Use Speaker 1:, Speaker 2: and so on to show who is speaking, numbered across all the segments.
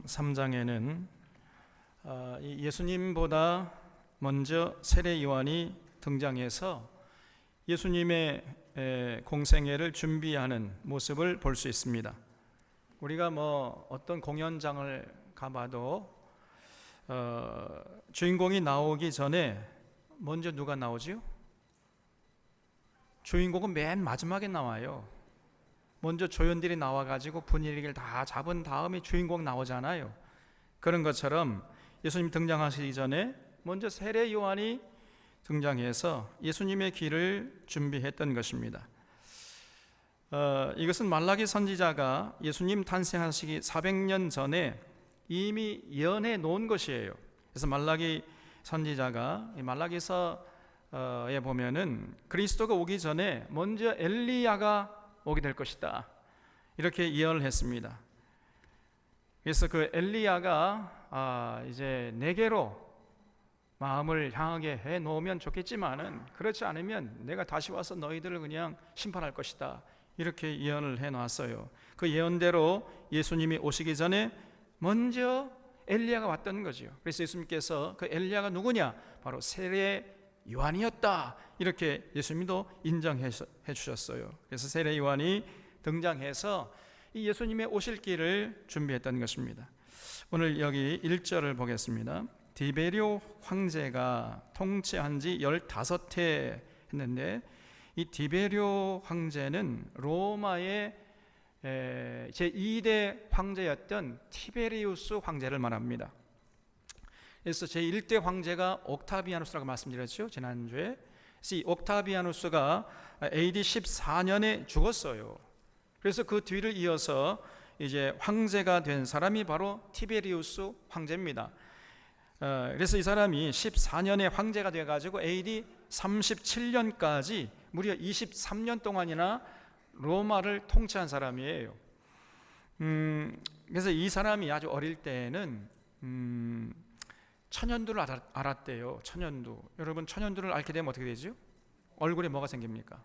Speaker 1: 3장에는 예수님보다 먼저 세례 요한이 등장해서 예수님의 공생애를 준비하는 모습을 볼 수 있습니다. 우리가 어떤 공연장을 가봐도 주인공이 나오기 전에 먼저 누가 나오지요? 주인공은 맨 마지막에 나와요. 먼저 조연들이 나와가지고 분위기를 다 잡은 다음에 주인공 나오잖아요. 그런 것처럼 예수님 등장하시기 전에 먼저 세례 요한이 등장해서 예수님의 길을 준비했던 것입니다. 이것은 말라기 선지자가 예수님 탄생하시기 400년 전에 이미 예언해 놓은 것이에요. 그래서 말라기 선지자가 말라기서에 보면은 그리스도가 오기 전에 먼저 엘리야가 오게 될 것이다, 이렇게 예언을 했습니다. 그래서 그 엘리야가 이제 내게로 마음을 향하게 해 놓으면 좋겠지만은 그렇지 않으면 내가 다시 와서 너희들을 그냥 심판할 것이다, 이렇게 예언을 해 놨어요. 그 예언대로 예수님이 오시기 전에 먼저 엘리야가 왔던 거죠. 그래서 예수님께서 그 엘리야가 누구냐? 바로 세례 요한이었다, 이렇게 예수님도 인정해 주셨어요. 그래서 세례 요한이 등장해서 이 예수님의 오실 길을 준비했던 것입니다. 오늘 여기 1절을 보겠습니다. 디베리오 황제가 통치한 지 15해 했는데, 이 디베리오 황제는 로마의 제2대 황제였던 티베리우스 황제를 말합니다. 그래서 제1대 황제가 옥타비아누스라고 말씀드렸죠, 지난주에. 그래서 이 옥타비아누스가 AD 14년에 죽었어요. 그래서 그 뒤를 이어서 이제 황제가 된 사람이 바로 티베리우스 황제입니다. 그래서 이 사람이 14년에 황제가 돼가지고 AD 37년까지 무려 23년 동안이나 로마를 통치한 사람이에요. 그래서 이 사람이 아주 어릴 때는 천연두를 알았대요. 천연두. 여러분, 천연두를 앓게 되면 어떻게 되죠? 얼굴에 뭐가 생깁니까?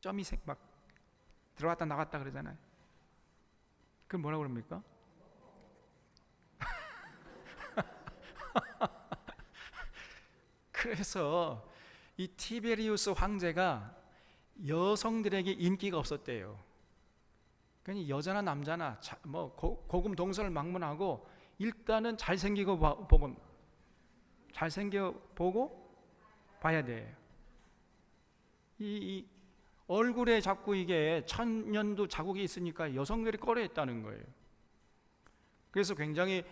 Speaker 1: 점이 막 들어갔다 나갔다 그러잖아요. 그럼 뭐라고 그럽니까? 그래서 이 티베리우스 황제가 여성들에게 인기가 없었대요. 그러니 여자나 남자나 고금 동서를 막론하고 일단은 잘생겨 보고 봐야 돼요. 이 얼굴에 자꾸 이게 천년도 자국이 있으니까 여성들이 꺼려했다는 거예요. 그래서 굉장히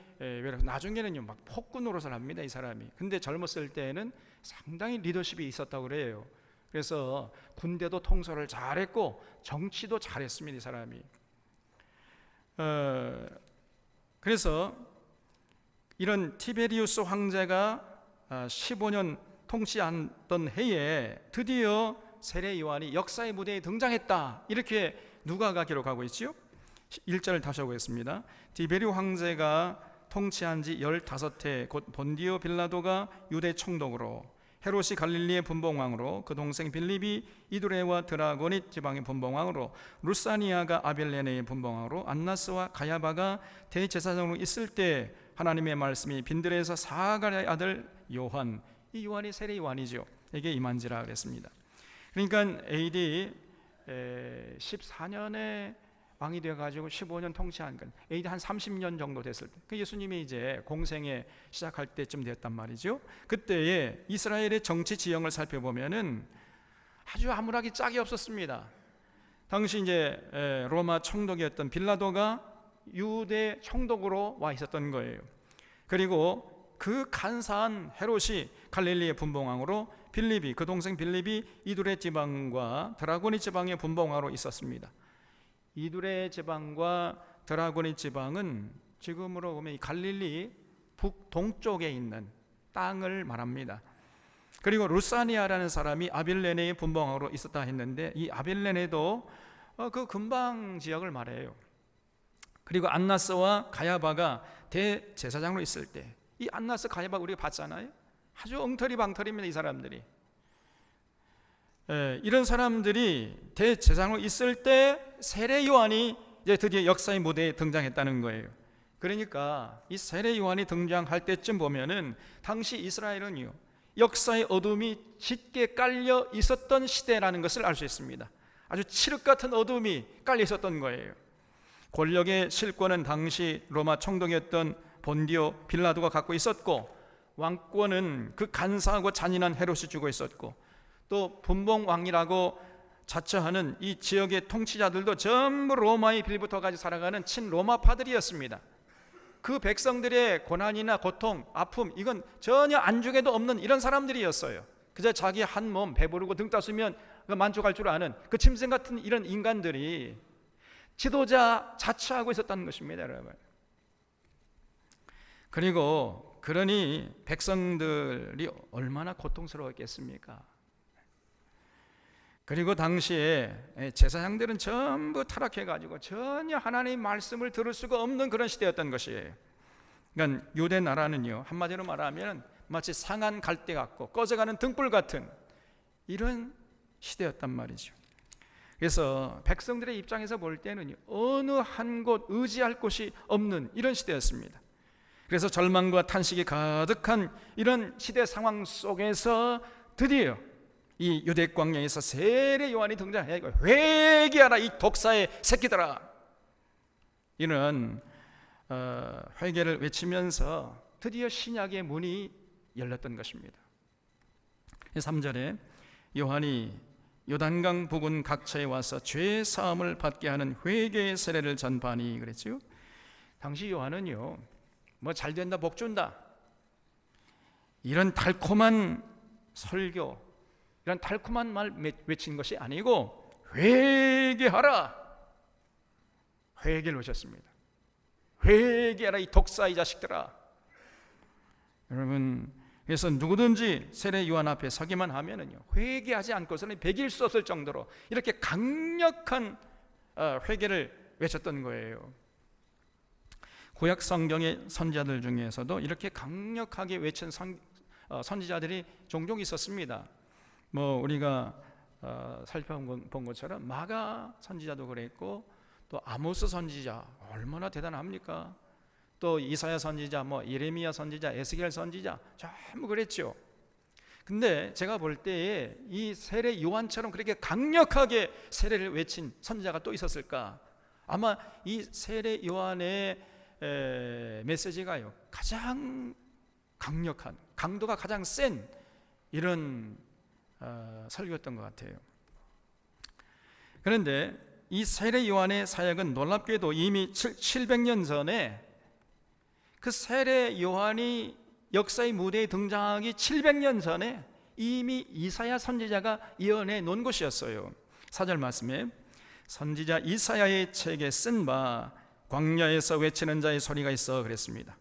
Speaker 1: 나중에는요 막 폭군 노릇을 합니다, 이 사람이. 근데 젊었을 때는 상당히 리더십이 있었다고 그래요. 그래서 군대도 통솔을 잘했고 정치도 잘했습니다, 이 사람이. 그래서 이런 티베리우스 황제가 15년 통치하던 해에 드디어 세례 요한이 역사의 무대에 등장했다, 이렇게 누가가 기록하고 있지요. 1절을 다시 보겠습니다. 디베리오 황제가 통치한 지 15해, 곧 본디오 빌라도가 유대 총독으로, 헤롯이 갈릴리의 분봉왕으로, 그 동생 빌립이 이두레와 드라고닛 지방의 분봉왕으로, 루사니아가 아빌레네의 분봉왕으로, 안나스와 가야바가 대제사장으로 있을 때 하나님의 말씀이 빈들에서 사가랴의 아들 요한, 이 요한이 세례 요한이죠, 이게 임한지라 그랬습니다. 그러니까 AD 14년에 왕이 되어가지고 15년 통치한 건 AD 한 30년 정도 됐을 때, 그 예수님이 이제 공생에 시작할 때쯤 되었단 말이죠. 그때의 이스라엘의 정치 지형을 살펴보면은 아주 아무렇게 짝이 없었습니다. 당시 이제 로마 총독이었던 빌라도가 유대 총독으로 와 있었던 거예요. 그리고 그 간사한 헤롯이 갈릴리의 분봉왕으로, 빌립이, 그 동생 빌립이 이두레 지방과 드라고니 지방의 분봉왕으로 있었습니다. 이두레 지방과 드라고니 지방은 지금으로 보면 이 갈릴리 북동쪽에 있는 땅을 말합니다. 그리고 루사니아라는 사람이 아빌레네의 분봉왕으로 있었다 했는데, 이 아빌레네도 그 근방 지역을 말해요. 그리고 안나스와 가야바가 대제사장으로 있을 때, 이 안나스 가야바 우리가 봤잖아요. 아주 엉터리 방터리입니다, 이 사람들이. 이런 사람들이 대제사장으로 있을 때 세례 요한이 이제 드디어 역사의 무대에 등장했다는 거예요. 그러니까 이 세례 요한이 등장할 때쯤 보면은 당시 이스라엘은요, 역사의 어둠이 짙게 깔려 있었던 시대라는 것을 알 수 있습니다. 아주 칠흑 같은 어둠이 깔려 있었던 거예요. 권력의 실권은 당시 로마 총독이었던 본디오 빌라도가 갖고 있었고, 왕권은 그 간사하고 잔인한 헤롯이 쥐고 있었고, 또 분봉왕이라고 자처하는 이 지역의 통치자들도 전부 로마의 빌부터까지 살아가는 친로마파들이었습니다. 그 백성들의 고난이나 고통, 아픔, 이건 전혀 안중에도 없는 이런 사람들이었어요. 그저 자기 한 몸 배부르고 등 따스면 만족할 줄 아는 그 짐승 같은 이런 인간들이 지도자 자처하고 있었다는 것입니다, 여러분. 그리고 그러니 백성들이 얼마나 고통스러웠겠습니까? 그리고 당시에 제사장들은 전부 타락해가지고 전혀 하나님의 말씀을 들을 수가 없는 그런 시대였던 것이에요. 그러니까 유대 나라는요, 한마디로 말하면 마치 상한 갈대 같고 꺼져가는 등불 같은 이런 시대였단 말이죠. 그래서 백성들의 입장에서 볼 때는 어느 한 곳 의지할 곳이 없는 이런 시대였습니다. 그래서 절망과 탄식이 가득한 이런 시대 상황 속에서 드디어 이 유대 광야에서 세례 요한이 등장해, 회개하라 이 독사의 새끼들아, 이는 회개를 외치면서 드디어 신약의 문이 열렸던 것입니다. 3절에 요한이 요단강 부근 각처에 와서 죄 사함을 받게 하는 회개의 세례를 전파하니 그랬죠. 당시 요한은요, 뭐 잘 된다, 복 준다, 이런 달콤한 설교, 이런 달콤한 말 외친 것이 아니고 회개하라, 회개를 외쳤습니다. 회개하라 이 독사 이 자식들아. 여러분, 그래서 누구든지 세례 요한 앞에 서기만 하면은요, 회개하지 않고서는 배길 수 없을 정도로 이렇게 강력한 회개를 외쳤던 거예요. 구약 성경의 선지자들 중에서도 이렇게 강력하게 외친 선지자들이 종종 있었습니다. 뭐 우리가 살펴본 것처럼 마가 선지자도 그랬고, 또 아모스 선지자 얼마나 대단합니까? 또 이사야 선지자, 뭐 예레미야 선지자, 에스겔 선지자 전부 그랬죠. 근데 제가 볼 때에 이 세례 요한처럼 그렇게 강력하게 세례를 외친 선지자가 또 있었을까? 아마 이 세례 요한의 메시지가요, 가장 강력한, 강도가 가장 센 이런 설교였던 것 같아요. 그런데 이 세례 요한의 사역은 놀랍게도 이미 700년 전에, 그 세례 요한이 역사의 무대에 등장하기 700년 전에 이미 이사야 선지자가 예언해 놓은 것이었어요. 4절 말씀에 선지자 이사야의 책에 쓴 바 광야에서 외치는 자의 소리가 있어 그랬습니다.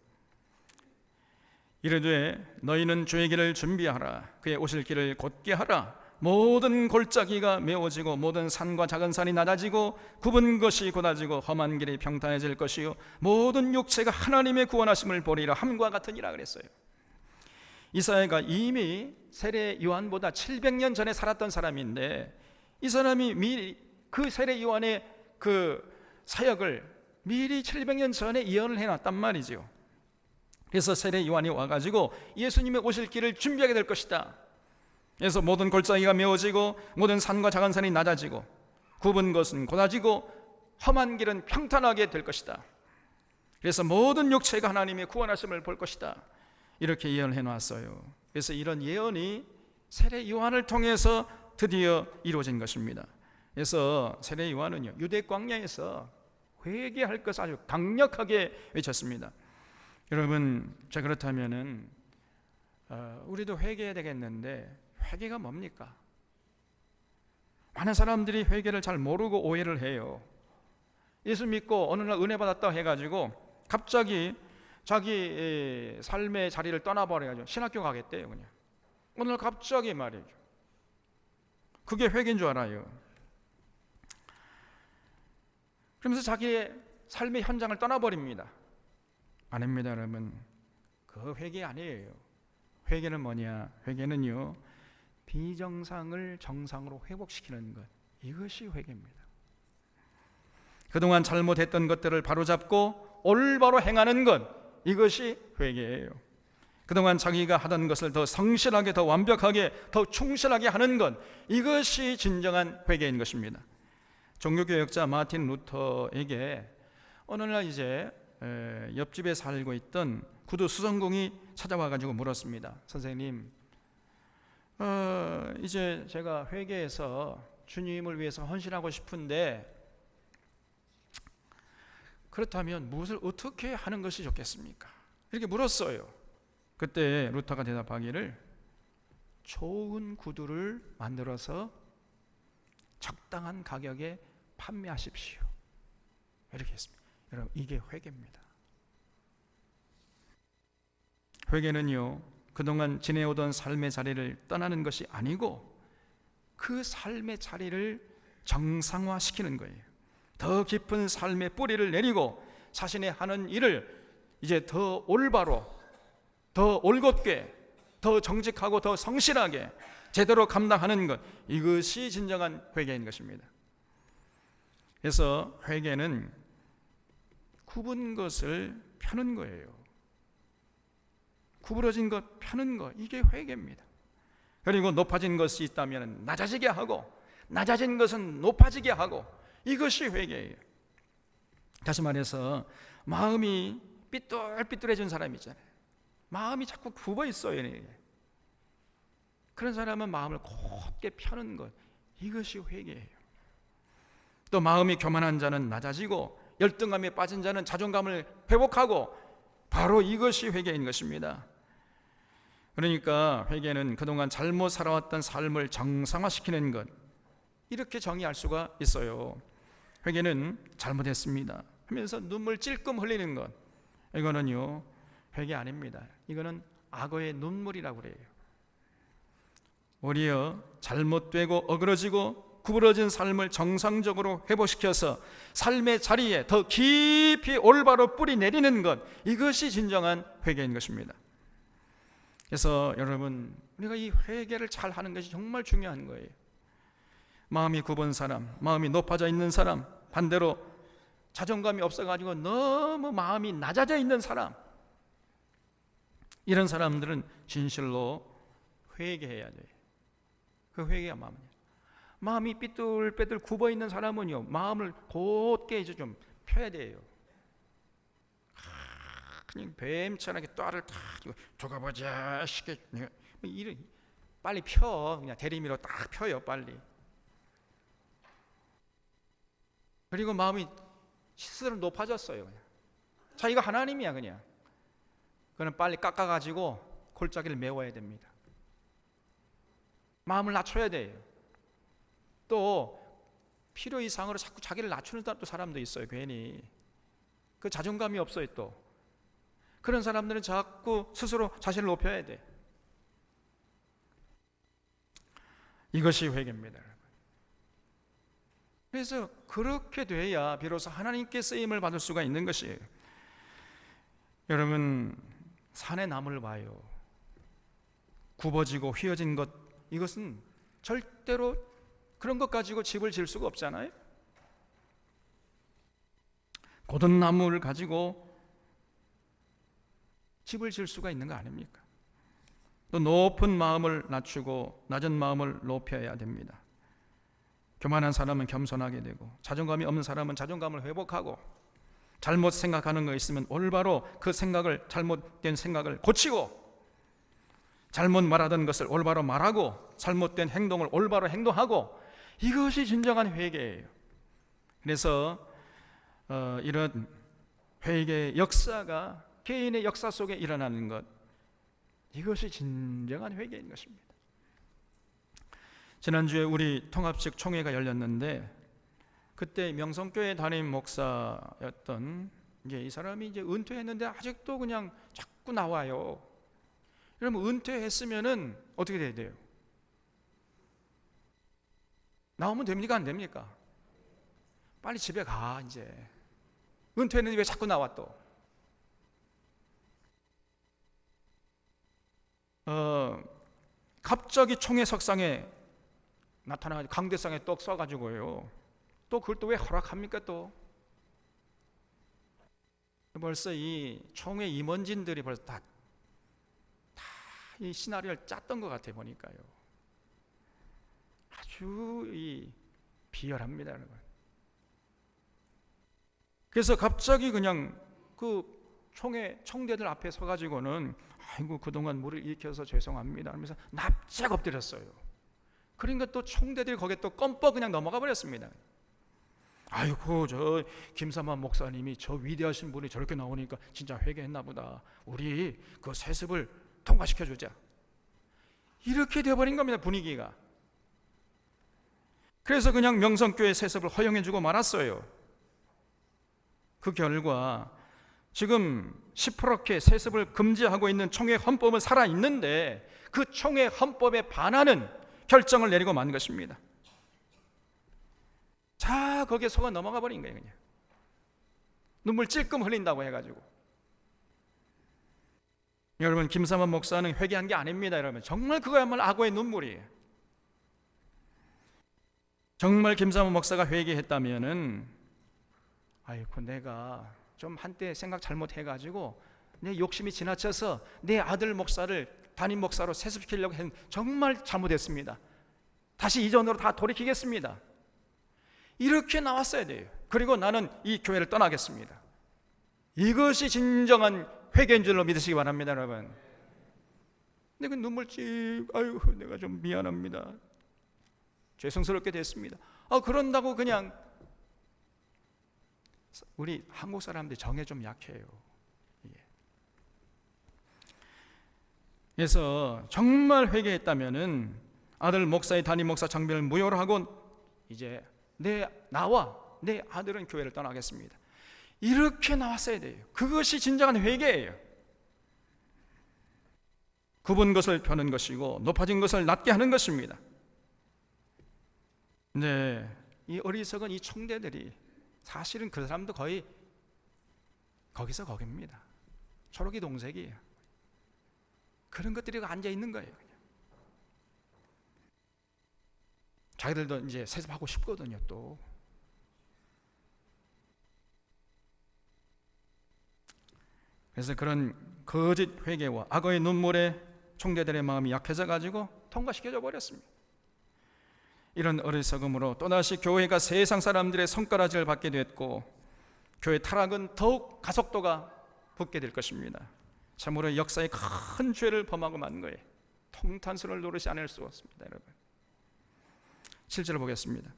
Speaker 1: 이르되 너희는 주의 길을 준비하라, 그의 오실 길을 곧게 하라. 모든 골짜기가 메워지고 모든 산과 작은 산이 낮아지고 굽은 것이 곧아지고 험한 길이 평탄해질 것이요 모든 육체가 하나님의 구원하심을 보리라 함과 같으니라 그랬어요. 이사야가 이미 세례 요한보다 700년 전에 살았던 사람인데, 이 사람이 미리 그 세례 요한의 그 사역을 미리 700년 전에 예언을 해놨단 말이죠. 그래서 세례 요한이 와가지고 예수님의 오실 길을 준비하게 될 것이다. 그래서 모든 골짜기가 메워지고 모든 산과 작은 산이 낮아지고 굽은 것은 곧아지고 험한 길은 평탄하게 될 것이다. 그래서 모든 육체가 하나님의 구원하심을 볼 것이다. 이렇게 예언을 해놨어요. 그래서 이런 예언이 세례 요한을 통해서 드디어 이루어진 것입니다. 그래서 세례 요한은요, 유대 광야에서 회개할 것을 아주 강력하게 외쳤습니다. 여러분, 자 그렇다면은 우리도 회개해야 되겠는데 회개가 뭡니까? 많은 사람들이 회개를 잘 모르고 오해를 해요. 예수 믿고 어느 날 은혜 받았다 해가지고 갑자기 자기 삶의 자리를 떠나버려가지고 신학교 가겠대요. 그냥 오늘 갑자기 말이죠. 그게 회개인 줄 알아요. 그러면서 자기의 삶의 현장을 떠나버립니다. 아닙니다, 여러분. 그 회개 아니에요. 회개는 뭐냐? 회개는요, 비정상을 정상으로 회복시키는 것, 이것이 회개입니다. 그동안 잘못했던 것들을 바로잡고 올바로 행하는 것, 이것이 회개예요. 그동안 자기가 하던 것을 더 성실하게, 더 완벽하게, 더 충실하게 하는 것, 이것이 진정한 회개인 것입니다. 종교개혁자 마틴 루터에게 어느 날 이제 옆집에 살고 있던 구두 수선공이 찾아와가지고 물었습니다. 선생님, 이제 제가 회개해서 주님을 위해서 헌신하고 싶은데 그렇다면 무엇을 어떻게 하는 것이 좋겠습니까? 이렇게 물었어요. 그때 루터가 대답하기를, 좋은 구두를 만들어서 적당한 가격에 판매하십시오, 이렇게 했습니다. 여러분, 이게 회개입니다. 회개는요, 그동안 지내오던 삶의 자리를 떠나는 것이 아니고 그 삶의 자리를 정상화시키는 거예요. 더 깊은 삶의 뿌리를 내리고 자신의 하는 일을 이제 더 올바로, 더 올곧게, 더 정직하고 더 성실하게 제대로 감당하는 것, 이것이 진정한 회개인 것입니다. 그래서 회개는 굽은 것을 펴는 거예요. 구부러진 것 펴는 것, 이게 회개입니다. 그리고 높아진 것이 있다면 낮아지게 하고, 낮아진 것은 높아지게 하고, 이것이 회개예요. 다시 말해서 마음이 삐뚤삐뚤해진 사람이 있잖아요. 마음이 자꾸 굽어 있어요. 그런 사람은 마음을 곧게 펴는 것, 이것이 회개예요. 또 마음이 교만한 자는 낮아지고 열등감에 빠진 자는 자존감을 회복하고, 바로 이것이 회개인 것입니다. 그러니까 회개는 그동안 잘못 살아왔던 삶을 정상화시키는 것, 이렇게 정의할 수가 있어요. 회개는 잘못했습니다 하면서 눈물 찔끔 흘리는 것, 이거는요 회개 아닙니다. 이거는 악어의 눈물이라고 그래요. 오히려 잘못되고 어그러지고 구부러진 삶을 정상적으로 회복시켜서 삶의 자리에 더 깊이 올바로 뿌리 내리는 것, 이것이 진정한 회개인 것입니다. 그래서 여러분, 우리가 이 회개를 잘 하는 것이 정말 중요한 거예요. 마음이 굽은 사람, 마음이 높아져 있는 사람, 반대로 자존감이 없어가지고 너무 마음이 낮아져 있는 사람, 이런 사람들은 진실로 회개해야 돼요. 그 회개가 마음이 삐뚤빼뚤 굽어 있는 사람은요, 마음을 곧게 이제 좀 펴야 돼요. 그냥 뱀처럼 또아를 탁 두가보자 쉽게 빨리 펴, 그냥 대리미로 딱 펴요, 빨리. 그리고 마음이 스스로 높아졌어요. 그냥 자기가 하나님이야. 그냥 그는 빨리 깎아가지고 골짜기를 메워야 됩니다. 마음을 낮춰야 돼요. 또 필요 이상으로 자꾸 자기를 낮추는 또 사람도 있어요. 괜히 그 자존감이 없어요. 또 그런 사람들은 자꾸 스스로 자신을 높여야 돼. 이것이 회개입니다. 그래서 그렇게 돼야 비로소 하나님께 쓰임을 받을 수가 있는 것이에요. 여러분, 산의 나무를 봐요. 굽어지고 휘어진 것, 이것은 절대로 그런 것 가지고 집을 지을 수가 없잖아요. 고든 나무를 가지고 집을 지을 수가 있는 거 아닙니까? 또 높은 마음을 낮추고 낮은 마음을 높여야 됩니다. 교만한 사람은 겸손하게 되고, 자존감이 없는 사람은 자존감을 회복하고, 잘못 생각하는 거 있으면 올바로 그 생각을, 잘못된 생각을 고치고, 잘못 말하던 것을 올바로 말하고, 잘못된 행동을 올바로 행동하고, 이것이 진정한 회개예요. 그래서 이런 회개의 역사가 개인의 역사 속에 일어나는 것, 이것이 진정한 회개인 것입니다. 지난주에 우리 통합식 총회가 열렸는데, 그때 명성교회 담임 목사였던 이 사람이 이제 은퇴했는데 아직도 그냥 자꾸 나와요. 그러면 은퇴했으면은 어떻게 돼야 돼요? 나오면 됩니까? 안 됩니까? 빨리 집에 가. 이제 은퇴했는데 왜 자꾸 나와 또? 갑자기 총회 석상에 나타나가지고 강대상에 떡 써가지고요. 또 그걸 또 왜 허락합니까? 또 벌써 이 총회 임원진들이 벌써 다 이 시나리오를 짰던 것 같아 보니까요. 아주 이 비열합니다, 여러분. 그래서 갑자기 그냥 그 총회 청대들 앞에 서가지고는 아이고 그동안 물을 일으켜서 죄송합니다 하면서 납작 엎드렸어요. 그러니까 또 총대들이 거기에 또 껌뻑 그냥 넘어가 버렸습니다. 아이고 저 김삼환 목사님이 저 위대하신 분이 저렇게 나오니까 진짜 회개했나 보다. 우리 그 세습을 통과시켜 주자. 이렇게 되어버린 겁니다, 분위기가. 그래서 그냥 명성교회 세습을 허용해주고 말았어요. 그 결과 지금 시퍼렇게 세습을 금지하고 있는 총회 헌법은 살아있는데 그 총회 헌법에 반하는 결정을 내리고 만 것입니다. 자, 거기에 속아 넘어가 버린 거예요. 그냥 눈물 찔끔 흘린다고 해가지고. 여러분, 김삼환 목사는 회개한 게 아닙니다. 여러분, 정말 그거야말로 악어의 눈물이에요. 정말 김삼환 목사가 회개했다면은 아이고 내가 좀 한때 생각 잘못해가지고 내 욕심이 지나쳐서 내 아들 목사를 담임 목사로 세습시키려고 했는데 정말 잘못했습니다. 다시 이전으로 다 돌이키겠습니다. 이렇게 나왔어야 돼요. 그리고 나는 이 교회를 떠나겠습니다. 이것이 진정한 회개인 줄로 믿으시기 바랍니다, 여러분. 근데 그 눈물찍 아유 내가 좀 미안합니다. 죄송스럽게 됐습니다. 그런다고 그냥 우리 한국 사람들이 정에 좀 약해요. 그래서 정말 회개했다면은 아들 목사의 담임 목사 장별을 무효로 하고 이제 나와 내 아들은 교회를 떠나겠습니다. 이렇게 나왔어야 돼요. 그것이 진정한 회개예요. 굽은 것을 펴는 것이고 높아진 것을 낮게 하는 것입니다. 네, 이 어리석은 이 총대들이 사실은 그 사람도 거의 거기서 거깁니다. 초록이 동색이에요. 그런 것들이 앉아 있는 거예요. 그냥. 자기들도 이제 세습하고 싶거든요. 또 그래서 그런 거짓 회개와 악어의 눈물에 총대들의 마음이 약해져 가지고 통과시켜져 버렸습니다. 이런 어리석음으로 또다시 교회가 세상 사람들의 손가락질을 받게 됐고 교회 타락은 더욱 가속도가 붙게 될 것입니다. 참으로 역사의 큰 죄를 범하고 만 거예요. 통탄스러울 노릇이 아닐 수 없습니다, 여러분. 7절 보겠습니다.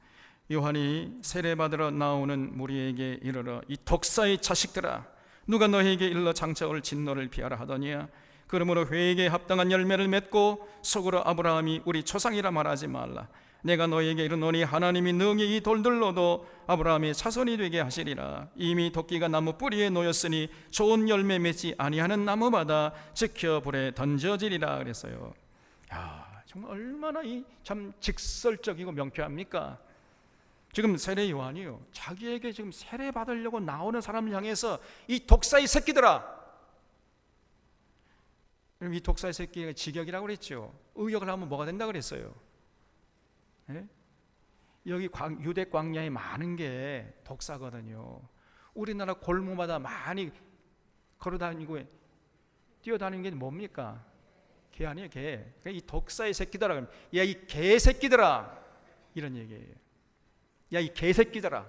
Speaker 1: 요한이 세례받으러 나오는 무리에게 이르러 이 독사의 자식들아 누가 너희에게 일러 장차 올 진노를 피하라 하더니야. 그러므로 회개에 합당한 열매를 맺고 속으로 아브라함이 우리 조상이라 말하지 말라. 내가 너희에게 이르노니 하나님이 능히 이 돌들로도 아브라함의 자손이 되게 하시리라. 이미 도끼가 나무 뿌리에 놓였으니 좋은 열매 맺지 아니하는 나무마다 지켜 불에 던져지리라 그랬어요. 야, 정말 얼마나 이 참 직설적이고 명쾌합니까? 지금 세례 요한이요, 자기에게 지금 세례 받으려고 나오는 사람을 향해서 이 독사의 새끼들아. 이 독사의 새끼가 직역이라고 그랬죠. 의역을 하면 뭐가 된다 그랬어요. 예? 여기 유대 광야에 많은 게 독사거든요. 우리나라 골목마다 많이 걸어다니고 뛰어다니는 게 뭡니까? 개 아니에요, 개. 이 독사의 새끼들아. 야, 이 개새끼들아. 이런 얘기예요. 야, 이 개새끼들아.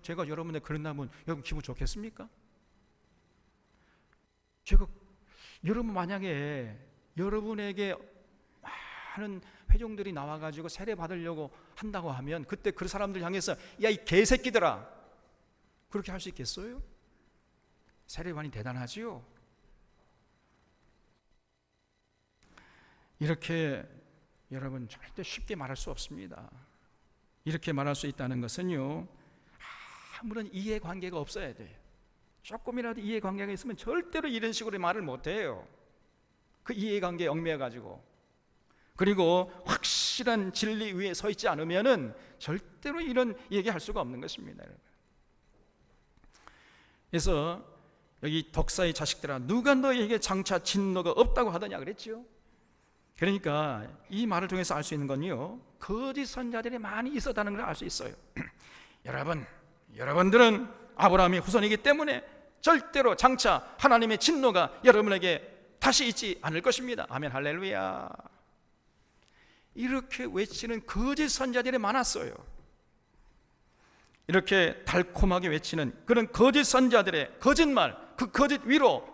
Speaker 1: 제가 여러분들 그런다면 여러분 기분 좋겠습니까? 여러분 만약에 여러분에게 많은 회종들이 나와가지고 세례 받으려고 한다고 하면 그때 그 사람들 향해서 야, 이 개새끼들아, 그렇게 할 수 있겠어요? 세례관이 대단하지요. 이렇게 여러분 절대 쉽게 말할 수 없습니다. 이렇게 말할 수 있다는 것은요, 아무런 이해관계가 없어야 돼요. 조금이라도 이해관계가 있으면 절대로 이런 식으로 말을 못해요. 그 이해관계에 얽매여가지고. 그리고 확실한 진리 위에 서 있지 않으면은 절대로 이런 얘기할 수가 없는 것입니다, 여러분. 그래서 여기 독사의 자식들아 누가 너희에게 장차 진노가 없다고 하더냐 그랬죠. 그러니까 이 말을 통해서 알 수 있는 건요, 거짓 선자들이 많이 있었다는 걸 알 수 있어요. 여러분들은 아브라함의 후손이기 때문에 절대로 장차 하나님의 진노가 여러분에게 다시 있지 않을 것입니다. 아멘, 할렐루야. 이렇게 외치는 거짓 선지자들이 많았어요. 이렇게 달콤하게 외치는 그런 거짓 선지자들의 거짓말, 그 거짓 위로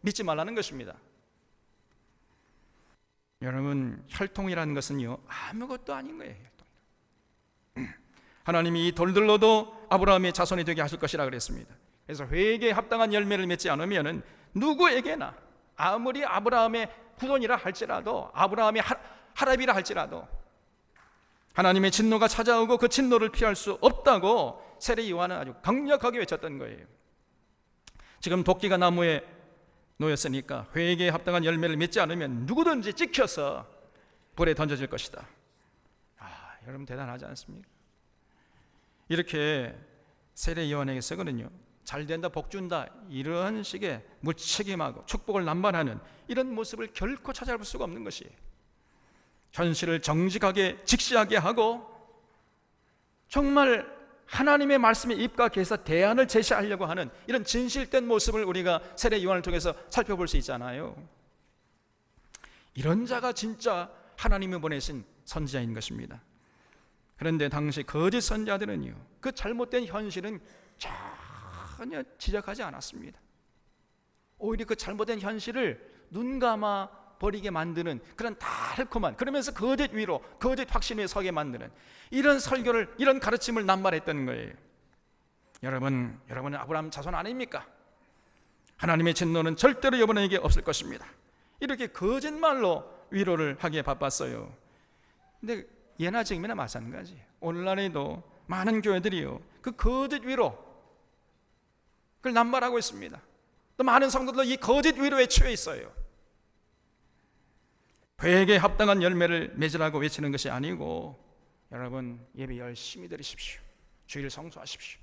Speaker 1: 믿지 말라는 것입니다. 여러분, 혈통이라는 것은요, 아무것도 아닌 거예요. 하나님이 이 돌들로도 아브라함의 자손이 되게 하실 것이라 그랬습니다. 그래서 회개에 합당한 열매를 맺지 않으면 누구에게나, 아무리 아브라함의 후손이라 할지라도, 아브라함의 할아비라 할지라도 하나님의 진노가 찾아오고 그 진노를 피할 수 없다고 세례 요한은 아주 강력하게 외쳤던 거예요. 지금 도끼가 나무에 놓였으니까 회개에 합당한 열매를 맺지 않으면 누구든지 찍혀서 불에 던져질 것이다. 여러분 대단하지 않습니까? 이렇게 세례 요한에게서는요, 잘 된다, 복 준다, 이런 식의 무책임하고 축복을 남발하는 이런 모습을 결코 찾아볼 수가 없는 것이에요. 현실을 정직하게 직시하게 하고 정말 하나님의 말씀에 입각해서 대안을 제시하려고 하는 이런 진실된 모습을 우리가 세례 요한을 통해서 살펴볼 수 있잖아요. 이런 자가 진짜 하나님이 보내신 선지자인 것입니다. 그런데 당시 거짓 선지자들은요, 그 잘못된 현실은 전혀 지적하지 않았습니다. 오히려 그 잘못된 현실을 눈감아 버리게 만드는 그런 달콤한, 그러면서 거짓 위로, 거짓 확신 위에 서게 만드는 이런 설교를, 이런 가르침을 남발했던 거예요. 여러분은 아브라함 자손 아닙니까? 하나님의 진노는 절대로 여러분에게 없을 것입니다. 이렇게 거짓말로 위로를 하기에 바빴어요. 근데 예나 지금이나 마찬가지예요. 오늘날에도 많은 교회들이요, 그 거짓 위로 그걸 남발하고 있습니다. 또 많은 성도들도 이 거짓 위로에 취해 있어요. 회개에 합당한 열매를 맺으라고 외치는 것이 아니고, 여러분 예배 열심히 드리십시오. 주일 성수하십시오.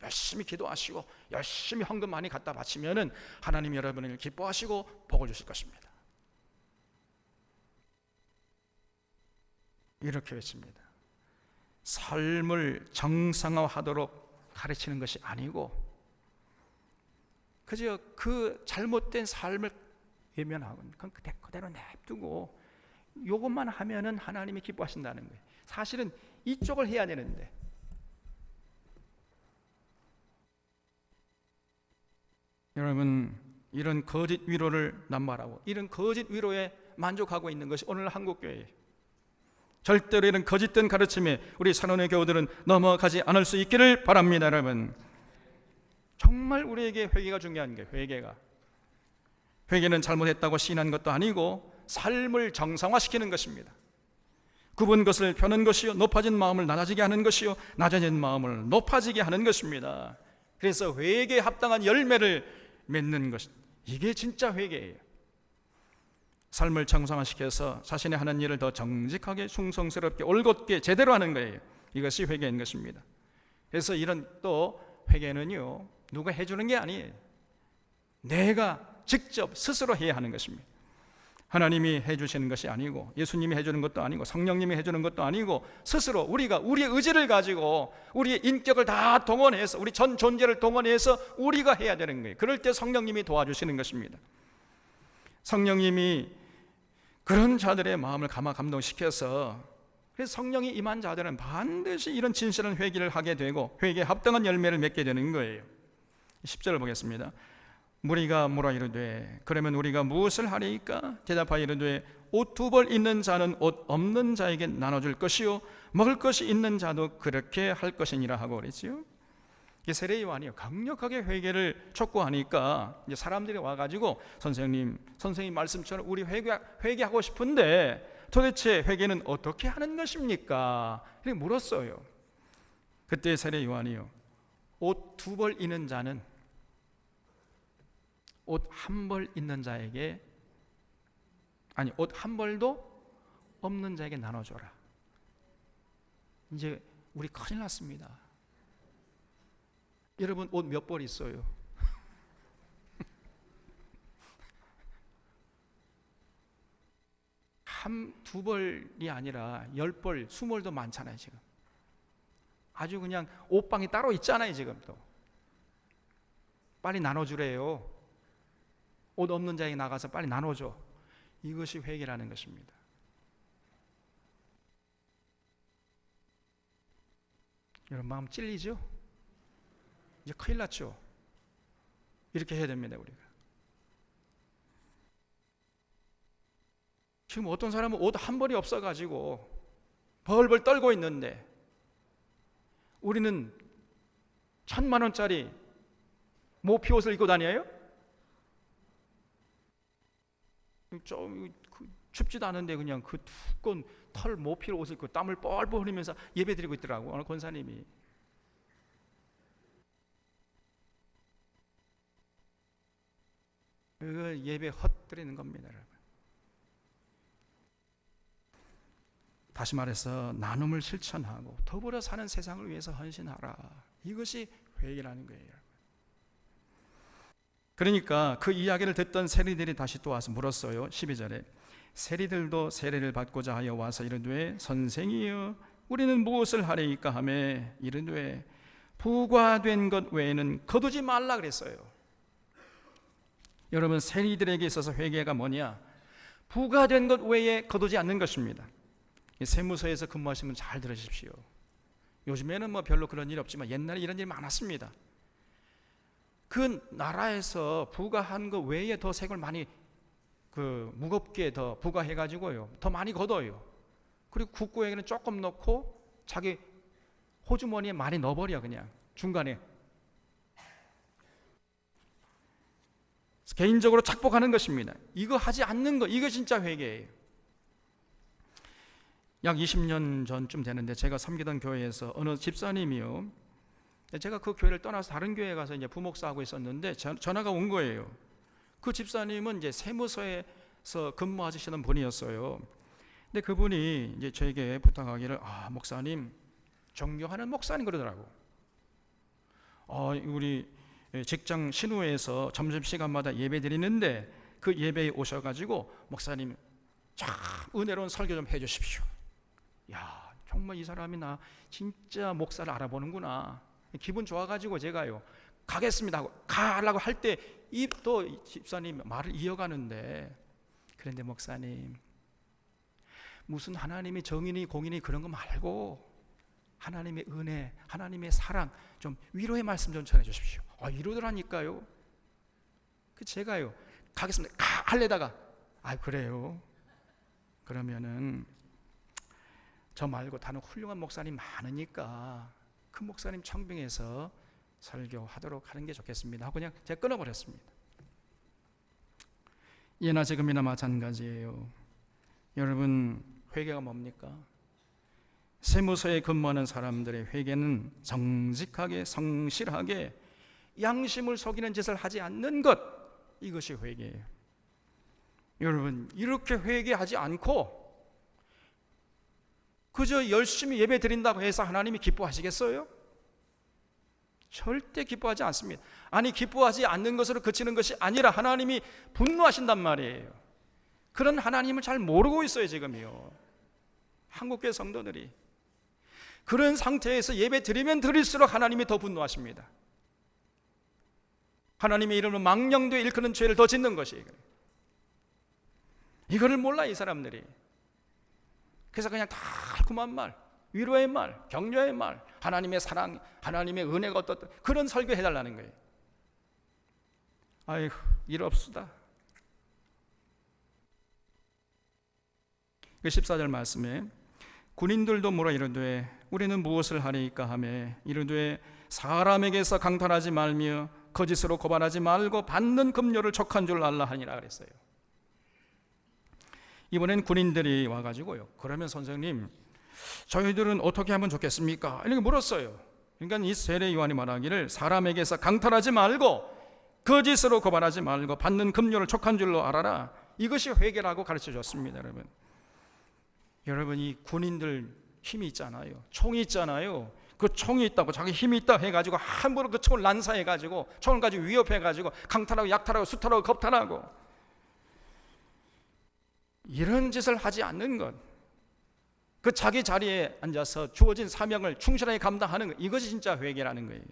Speaker 1: 열심히 기도하시고 열심히 헌금 많이 갖다 바치면은 하나님 여러분을 기뻐하시고 복을 주실 것입니다. 이렇게 외칩니다. 삶을 정상화하도록 가르치는 것이 아니고, 그저 그 잘못된 삶을 외면하고 그대로 냅두고 이것만 하면은 하나님이 기뻐하신다는 거예요. 사실은 이쪽을 해야 되는데, 여러분 이런 거짓 위로를 남발하고 이런 거짓 위로에 만족하고 있는 것이 오늘 한국교회예요. 절대로 이런 거짓된 가르침에 우리 산원의 교우들은 넘어가지 않을 수 있기를 바랍니다. 여러분, 정말 우리에게 회개가 중요한 거예요. 회개는 잘못했다고 시인한 것도 아니고 삶을 정상화시키는 것입니다. 굽은 것을 펴는 것이요, 높아진 마음을 낮아지게 하는 것이요, 낮아진 마음을 높아지게 하는 것입니다. 그래서 회개에 합당한 열매를 맺는 것, 이게 진짜 회개예요. 삶을 정상화시켜서 자신의 하는 일을 더 정직하게, 충성스럽게, 올곧게 제대로 하는 거예요. 이것이 회개인 것입니다. 그래서 이런 또 회개는요, 누가 해주는 게 아니에요. 내가 직접 스스로 해야 하는 것입니다. 하나님이 해주시는 것이 아니고, 예수님이 해주는 것도 아니고, 성령님이 해주는 것도 아니고, 스스로 우리가 우리의 의지를 가지고 우리의 인격을 다 동원해서, 우리 전 존재를 동원해서 우리가 해야 되는 거예요. 그럴 때 성령님이 도와주시는 것입니다. 성령님이 그런 자들의 마음을 감동시켜서, 그래서 성령이 임한 자들은 반드시 이런 진실한 회개를 하게 되고 회개에 합당한 열매를 맺게 되는 거예요. 10절을 보겠습니다. 무리가 물어 이르되 그러면 우리가 무엇을 하리이까? 대답하여 이르되 옷 두 벌 있는 자는 옷 없는 자에게 나눠줄 것이요, 먹을 것이 있는 자도 그렇게 할 것이니라 하고 그랬지요. 세례 요한이요, 강력하게 회개를 촉구하니까 이제 사람들이 와가지고 선생님 말씀처럼 우리 회개하고 싶은데 도대체 회개는 어떻게 하는 것입니까? 이렇게 물었어요. 그때 세례 요한이요, 옷 두 벌 있는 자는 옷 한 벌 있는 자에게, 아니 옷 한 벌도 없는 자에게 나눠줘라. 이제 우리 큰일 났습니다. 여러분 옷 몇 벌 있어요? 두 벌이 아니라 10벌, 20벌도 많잖아요. 지금 아주 그냥 옷방이 따로 있잖아요. 지금 또 빨리 나눠주래요. 옷 없는 자에게 나가서 빨리 나눠줘. 이것이 회개라는 것입니다. 여러분 마음 찔리죠? 이제 큰일 났죠? 이렇게 해야 됩니다. 우리가 지금 어떤 사람은 옷 한 벌이 없어가지고 벌벌 떨고 있는데 우리는 1,000만 원짜리 모피 옷을 입고 다녀요? 좀 춥지도 않은데 그냥 그 두꺼운 털 모피 옷을 입고 땀을 뻘뻘 흘리면서 예배드리고 있더라고 어느 권사님이. 그 예배 헛되리는 겁니다, 여러분. 다시 말해서 나눔을 실천하고 더불어 사는 세상을 위해서 헌신하라. 이것이 회개라는 거예요. 그러니까 그 이야기를 듣던 세리들이 다시 또 와서 물었어요. 12절에 세리들도 세례를 받고자 하여 와서 이르되 선생이여 우리는 무엇을 하리이까 하며 이르되 부과된 것 외에는 거두지 말라 그랬어요. 여러분 세리들에게 있어서 회개가 뭐냐? 부과된 것 외에 거두지 않는 것입니다. 세무서에서 근무하시면 잘 들으십시오. 요즘에는 뭐 별로 그런 일 없지만 옛날에 이런 일이 많았습니다. 그 나라에서 부과한 것 외에 더 세금을 많이 무겁게 더 부과해가지고요 더 많이 걷어요. 그리고 국고에게는 조금 넣고 자기 호주머니에 많이 넣어버려. 그냥 중간에 개인적으로 착복하는 것입니다. 이거 하지 않는 거, 이거 진짜 회개예요. 약 20년 전쯤 되는데 제가 섬기던 교회에서 어느 집사님이요, 제가 그 교회를 떠나서 다른 교회에 가서 이제 부목사하고 있었는데 전화가 온 거예요. 그 집사님은 이제 세무서에서 근무하시는 분이었어요. 근데 그분이 이제 저에게 부탁하기를, 목사님, 존경하는 목사님 그러더라고. 우리 직장 신우에서 점심시간마다 예배 드리는데 그 예배에 오셔가지고 목사님 참 은혜로운 설교 좀 해주십시오. 야, 정말 이 사람이 나 진짜 목사를 알아보는구나. 기분 좋아가지고 제가요 가겠습니다 하고 가려고 할 때 또 집사님 말을 이어가는데, 그런데 목사님 무슨 하나님의 정인이 공인이 그런 거 말고 하나님의 은혜, 하나님의 사랑 좀 위로의 말씀 좀 전해 주십시오. 이러더라니까요. 제가요 가겠습니다 할래다가 그래요? 그러면은 저 말고 다른 훌륭한 목사님 많으니까 그 목사님 청빙해서 설교하도록 하는 게 좋겠습니다 하고 그냥 제가 끊어버렸습니다. 예나 지금이나 마찬가지예요. 여러분 회개가 뭡니까? 세무서에 근무하는 사람들의 회개는 정직하게 성실하게 양심을 속이는 짓을 하지 않는 것, 이것이 회개예요. 여러분 이렇게 회개하지 않고 그저 열심히 예배 드린다고 해서 하나님이 기뻐하시겠어요? 절대 기뻐하지 않습니다. 아니 기뻐하지 않는 것으로 그치는 것이 아니라 하나님이 분노하신단 말이에요. 그런 하나님을 잘 모르고 있어요 지금요 한국교회 성도들이. 그런 상태에서 예배 드리면 드릴수록 하나님이 더 분노하십니다. 하나님의 이름으로 망령되어 일컫는 죄를 더 짓는 것이에요. 이거를 몰라 이 사람들이. 그래서 그냥 달콤한 말, 위로의 말, 격려의 말, 하나님의 사랑, 하나님의 은혜가 어떻다 그런 설교 해달라는 거예요. 아이고 일 없수다. 그 14절 말씀에 군인들도 물어 이르되 우리는 무엇을 하리이까 하며 이르되 사람에게서 강탈하지 말며 거짓으로 고발하지 말고 받는 급료를 족한 줄 알라 하니라 그랬어요. 이번엔 군인들이 와가지고요 그러면 선생님 저희들은 어떻게 하면 좋겠습니까? 이렇게 물었어요. 그러니까 이 세례 요한이 말하기를 사람에게서 강탈하지 말고 거짓으로 고발하지 말고 받는 급료를 족한 줄로 알아라. 이것이 회개라고 가르쳐 줬습니다. 여러분 이 군인들 힘이 있잖아요. 총이 있잖아요. 그 총이 있다고 자기 힘이 있다 해가지고 함부로 그 총을 난사해가지고 총을 가지고 위협해가지고 강탈하고 약탈하고 수탈하고 겁탈하고 이런 짓을 하지 않는 것, 그 자기 자리에 앉아서 주어진 사명을 충실하게 감당하는 것, 이것이 진짜 회개라는 거예요.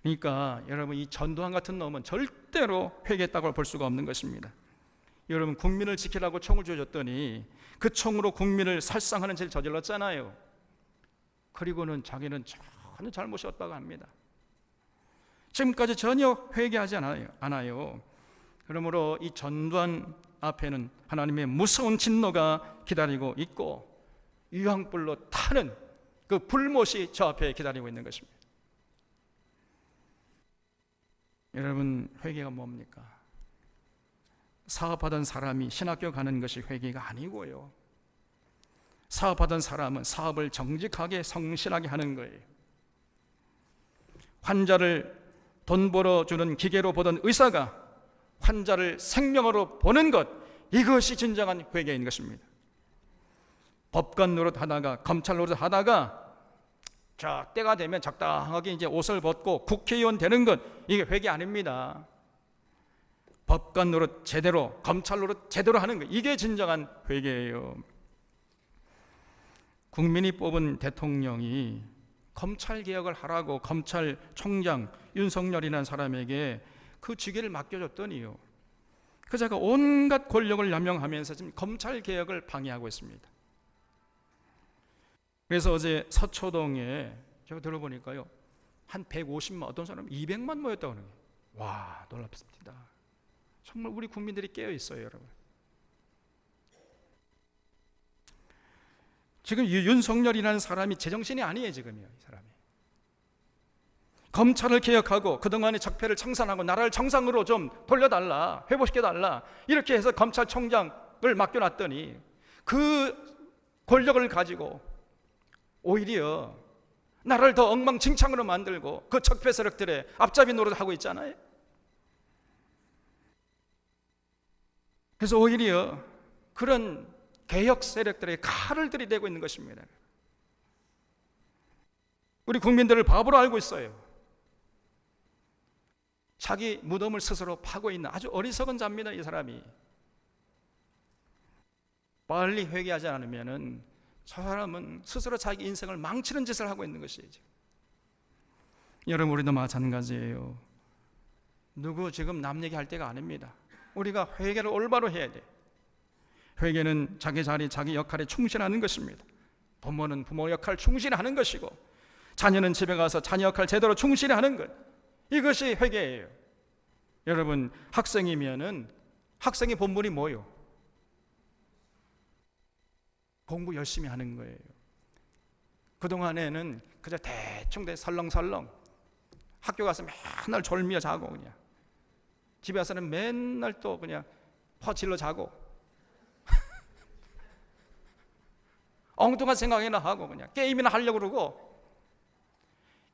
Speaker 1: 그러니까 여러분, 이 전두환 같은 놈은 절대로 회개했다고 볼 수가 없는 것입니다. 여러분, 국민을 지키라고 총을 쥐어줬더니 그 총으로 국민을 살상하는 죄를 저질렀잖아요. 그리고는 자기는 전혀 잘못이 없다고 합니다. 지금까지 전혀 회개하지 않아요. 그러므로 이 전두환 앞에는 하나님의 무서운 진노가 기다리고 있고 유황불로 타는 그 불못이 저 앞에 기다리고 있는 것입니다. 여러분, 회개가 뭡니까? 사업하던 사람이 신학교 가는 것이 회개가 아니고요, 사업하던 사람은 사업을 정직하게 성실하게 하는 거예요. 환자를 돈 벌어주는 기계로 보던 의사가 환자를 생명으로 보는 것, 이것이 진정한 회개인 것입니다. 법관 노릇하다가 검찰 노릇하다가 자 때가 되면 적당하게 이제 옷을 벗고 국회의원 되는 것, 이게 회개 아닙니다. 법관 노릇 제대로, 검찰 노릇 제대로 하는 것, 이게 진정한 회개예요. 국민이 뽑은 대통령이 검찰 개혁을 하라고 검찰총장 윤석열이라는 사람에게 그 직위를 맡겨줬더니요, 그 자가 온갖 권력을 남용하면서 지금 검찰 개혁을 방해하고 있습니다. 그래서 어제 서초동에 제가 들어보니까요, 한 150만, 어떤 사람은 200만 모였다고 하는 거예요. 와, 놀랍습니다. 정말 우리 국민들이 깨어 있어요, 여러분. 지금 윤석열이라는 사람이 제정신이 아니에요, 지금요, 이 사람이. 검찰을 개혁하고 그동안의 적폐를 청산하고 나라를 정상으로 좀 돌려달라, 회복시켜달라, 이렇게 해서 검찰총장을 맡겨놨더니 그 권력을 가지고 오히려 나라를 더 엉망진창으로 만들고 그 적폐 세력들의 앞잡이 노릇을 하고 있잖아요. 그래서 오히려 그런 개혁 세력들의 칼을 들이대고 있는 것입니다. 우리 국민들을 바보로 알고 있어요. 자기 무덤을 스스로 파고 있는 아주 어리석은 자입니다, 이 사람이. 빨리 회개하지 않으면은 저 사람은 스스로 자기 인생을 망치는 짓을 하고 있는 것이에요. 여러분, 우리도 마찬가지예요. 누구 지금 남 얘기할 때가 아닙니다. 우리가 회개를 올바로 해야 돼. 회개는 자기 자리, 자기 역할에 충실하는 것입니다. 부모는 부모 역할 충실하는 것이고, 자녀는 집에 가서 자녀 역할 제대로 충실하는 것, 이것이 회개예요. 여러분, 학생이면은 학생의 본분이 뭐예요? 공부 열심히 하는 거예요. 그동안에는 그저 대충 설렁설렁 학교 가서 맨날 졸며 자고, 그냥 집에 와서는 맨날 또 그냥 퍼질러 자고 엉뚱한 생각이나 하고 그냥 게임이나 하려고 그러고,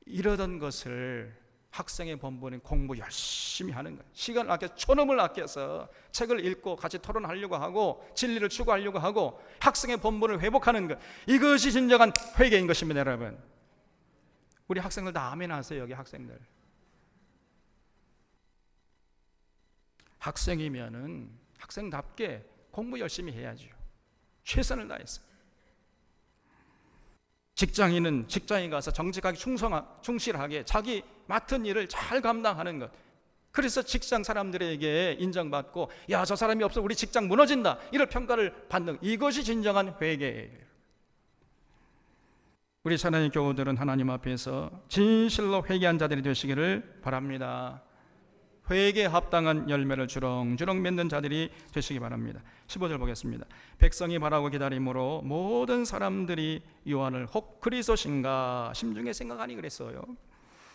Speaker 1: 이러던 것을 학생의 본분은 공부 열심히 하는 거예요. 시간을 아껴, 초놈을 아껴서 책을 읽고 같이 토론하려고 하고 진리를 추구하려고 하고 학생의 본분을 회복하는 것, 이것이 진정한 회개인 것입니다. 여러분, 우리 학생들 다 아멘 하세요. 여기 학생들, 학생이면은 학생답게 공부 열심히 해야죠. 최선을 다해서. 직장인은 직장에 가서 정직하게 충실하게 자기 맡은 일을 잘 감당하는 것, 그래서 직장 사람들에게 인정받고 야, 저 사람이 없어 우리 직장 무너진다, 이런 평가를 받는, 이것이 진정한 회개예요. 우리 사랑의 교우들은 하나님 앞에서 진실로 회개한 자들이 되시기를 바랍니다. 회개에 합당한 열매를 주렁주렁 맺는 자들이 되시기 바랍니다. 15절 보겠습니다. 백성이 바라고 기다림으로 모든 사람들이 요한을 혹 그리스도신가 심중에 생각하니 그랬어요.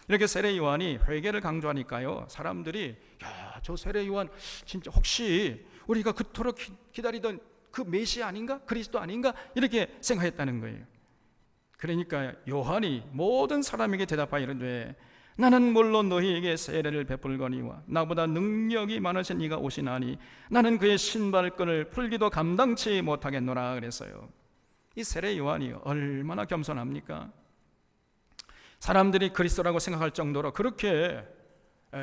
Speaker 1: 이렇게 세례 요한이 회개를 강조하니까요, 사람들이 야, 저 세례 요한 진짜 혹시 우리가 그토록 기다리던 그 메시아 아닌가? 그리스도 아닌가? 이렇게 생각했다는 거예요. 그러니까 요한이 모든 사람에게 대답하여 이르되 나는 물론 너희에게 세례를 베풀거니와 나보다 능력이 많으신 이가 오시나니 나는 그의 신발끈을 풀기도 감당치 못하겠노라 그랬어요. 이 세례 요한이 얼마나 겸손합니까? 사람들이 그리스도라고 생각할 정도로 그렇게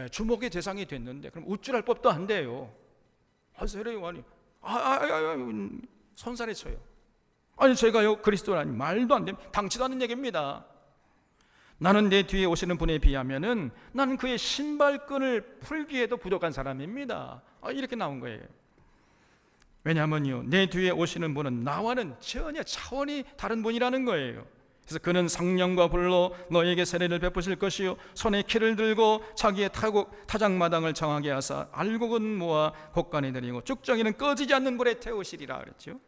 Speaker 1: 주목의 대상이 됐는데, 그럼 우쭐할 법도 안 돼요. 세례 요한이 손살에 쳐요. 아니 제가요 그리스도라니 말도 안 됩니다. 당치도 않는 얘기입니다. 나는 내 뒤에 오시는 분에 비하면은 나는 그의 신발끈을 풀기에도 부족한 사람입니다. 이렇게 나온 거예요. 왜냐하면요, 내 뒤에 오시는 분은 나와는 전혀 차원이 다른 분이라는 거예요. 그래서 그는 성령과 불로 너에게 세례를 베푸실 것이요 손에 키를 들고 자기의 타작마당을 정하게 하사 알곡은 모아 곡간에 들이고 쭉정이는 꺼지지 않는 불에 태우시리라 그랬죠.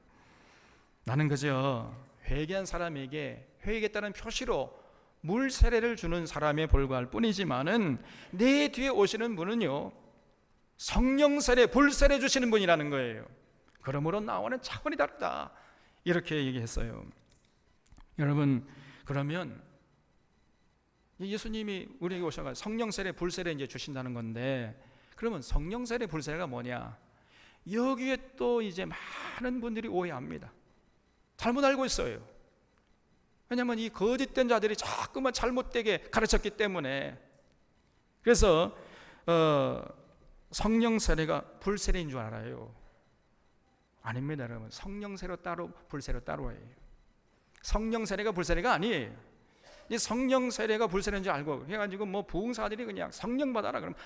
Speaker 1: 나는 그저 회개한 사람에게 회개에 따른 표시로 물 세례를 주는 사람에 불과할 뿐이지만은 내 뒤에 오시는 분은요, 성령 세례, 불 세례 주시는 분이라는 거예요. 그러므로 나와는 차원이 다르다, 이렇게 얘기했어요. 여러분, 그러면 예수님이 우리에게 오셔서 성령 세례, 불 세례 이제 주신다는 건데, 그러면 성령 세례, 불 세례가 뭐냐? 여기에 또 이제 많은 분들이 오해합니다. 잘못 알고 있어요. 왜냐하면 이 거짓된 자들이 자꾸만 잘못되게 가르쳤기 때문에. 그래서 성령 세례가 불 세례인 줄 알아요. 아닙니다, 여러분. 성령 세례 따로, 불 세례 따로예요. 성령 세례가 불 세례가 아니에요. 이 성령 세례가 불 세례인 줄 알고 해가지고 뭐 부흥사들이 그냥 성령 받아라 그러면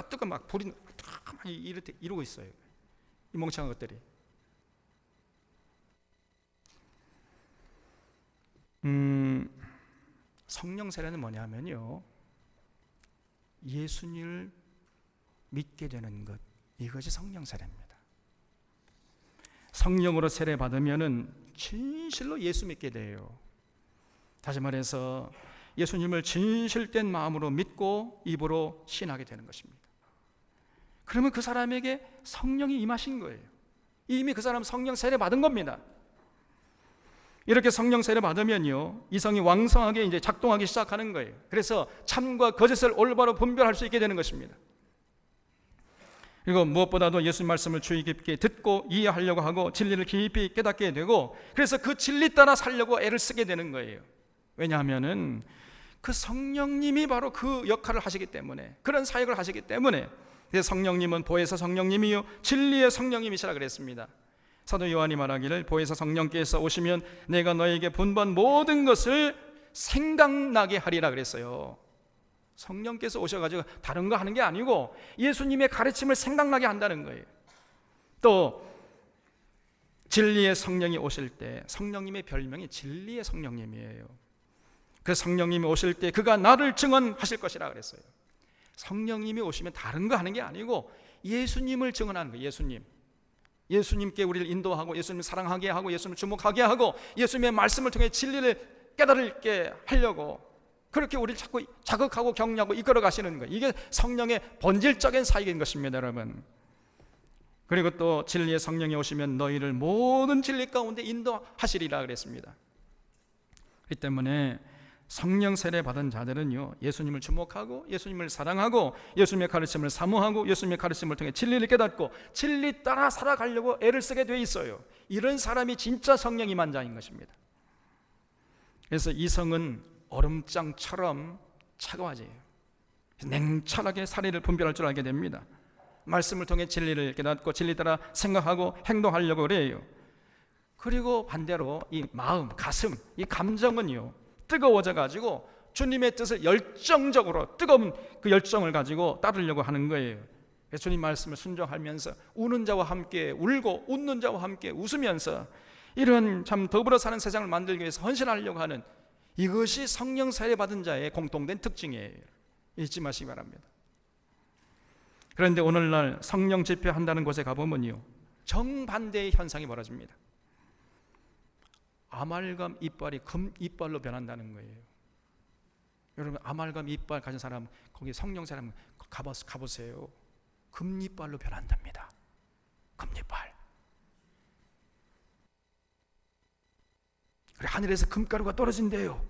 Speaker 1: 뜨거 막 불이 막 이러고 있어요. 이 멍청한 것들이. 성령 세례는 뭐냐면요, 예수님을 믿게 되는 것, 이것이 성령 세례입니다. 성령으로 세례 받으면은 진실로 예수 믿게 돼요. 다시 말해서 예수님을 진실된 마음으로 믿고 입으로 신하게 되는 것입니다. 그러면 그 사람에게 성령이 임하신 거예요. 이미 그 사람 성령 세례 받은 겁니다. 이렇게 성령 세례 받으면요, 이성이 왕성하게 이제 작동하기 시작하는 거예요. 그래서 참과 거짓을 올바로 분별할 수 있게 되는 것입니다. 그리고 무엇보다도 예수 말씀을 주의 깊게 듣고 이해하려고 하고 진리를 깊이 깨닫게 되고, 그래서 그 진리 따라 살려고 애를 쓰게 되는 거예요. 왜냐하면은 그 성령님이 바로 그 역할을 하시기 때문에, 그런 사역을 하시기 때문에. 그래서 성령님은 보혜사 성령님이요 진리의 성령님이시라 그랬습니다. 사도 요한이 말하기를 보혜사 성령께서 오시면 내가 너에게 분부한 모든 것을 생각나게 하리라 그랬어요. 성령께서 오셔가지고 다른 거 하는 게 아니고 예수님의 가르침을 생각나게 한다는 거예요. 또 진리의 성령이 오실 때, 성령님의 별명이 진리의 성령님이에요. 그 성령님이 오실 때 그가 나를 증언하실 것이라 그랬어요. 성령님이 오시면 다른 거 하는 게 아니고 예수님을 증언하는 거예요. 예수님께 우리를 인도하고 예수님을 사랑하게 하고 예수님을 주목하게 하고 예수님의 말씀을 통해 진리를 깨달게 하려고 그렇게 우리를 자꾸 자극하고 격려하고 이끌어 가시는 거예요. 이게 성령의 본질적인 사역인 것입니다, 여러분. 그리고 또 진리의 성령이 오시면 너희를 모든 진리 가운데 인도하시리라 그랬습니다. 그렇기 때문에 성령 세례 받은 자들은요, 예수님을 주목하고 예수님을 사랑하고 예수님의 가르침을 사모하고 예수님의 가르침을 통해 진리를 깨닫고 진리 따라 살아가려고 애를 쓰게 돼 있어요. 이런 사람이 진짜 성령 임한 자인 것입니다. 그래서 이성은 얼음장처럼 차가워져요. 냉철하게 사리를 분별할 줄 알게 됩니다. 말씀을 통해 진리를 깨닫고 진리 따라 생각하고 행동하려고 그래요. 그리고 반대로 이 마음, 가슴, 이 감정은요, 뜨거워져 가지고 주님의 뜻을 열정적으로 뜨거운 그 열정을 가지고 따르려고 하는 거예요. 그래서 주님 말씀을 순종하면서 우는 자와 함께 울고 웃는 자와 함께 웃으면서 이런 참 더불어 사는 세상을 만들기 위해서 헌신하려고 하는, 이것이 성령 세례 받은 자의 공통된 특징이에요. 잊지 마시기 바랍니다. 그런데 오늘날 성령 집회한다는 곳에 가보면요, 정반대의 현상이 벌어집니다. 아말감 이빨이 금 이빨로 변한다는 거예요. 여러분, 아말감 이빨 가진 사람, 거기 성령 사람 가보세요. 금 이빨로 변한답니다. 금 이빨. 그래, 하늘에서 금가루가 떨어진대요.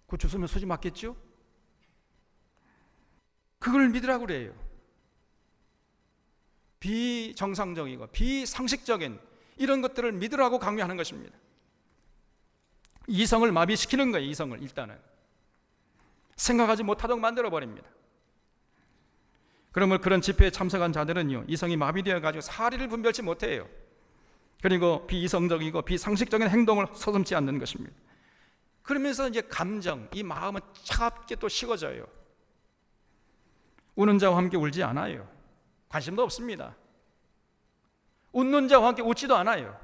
Speaker 1: 그거 주스면 소지 맞겠죠? 그걸 믿으라고 그래요. 비정상적이고 비상식적인 이런 것들을 믿으라고 강요하는 것입니다. 이성을 마비시키는 거예요. 이성을 일단은 생각하지 못하도록 만들어버립니다. 그러면 그런 집회에 참석한 자들은요, 이성이 마비되어 가지고 사리를 분별치 못해요. 그리고 비이성적이고 비상식적인 행동을 서슴지 않는 것입니다. 그러면서 이제 감정, 이 마음은 차갑게 또 식어져요. 우는 자와 함께 울지 않아요. 관심도 없습니다. 웃는 자와 함께 웃지도 않아요.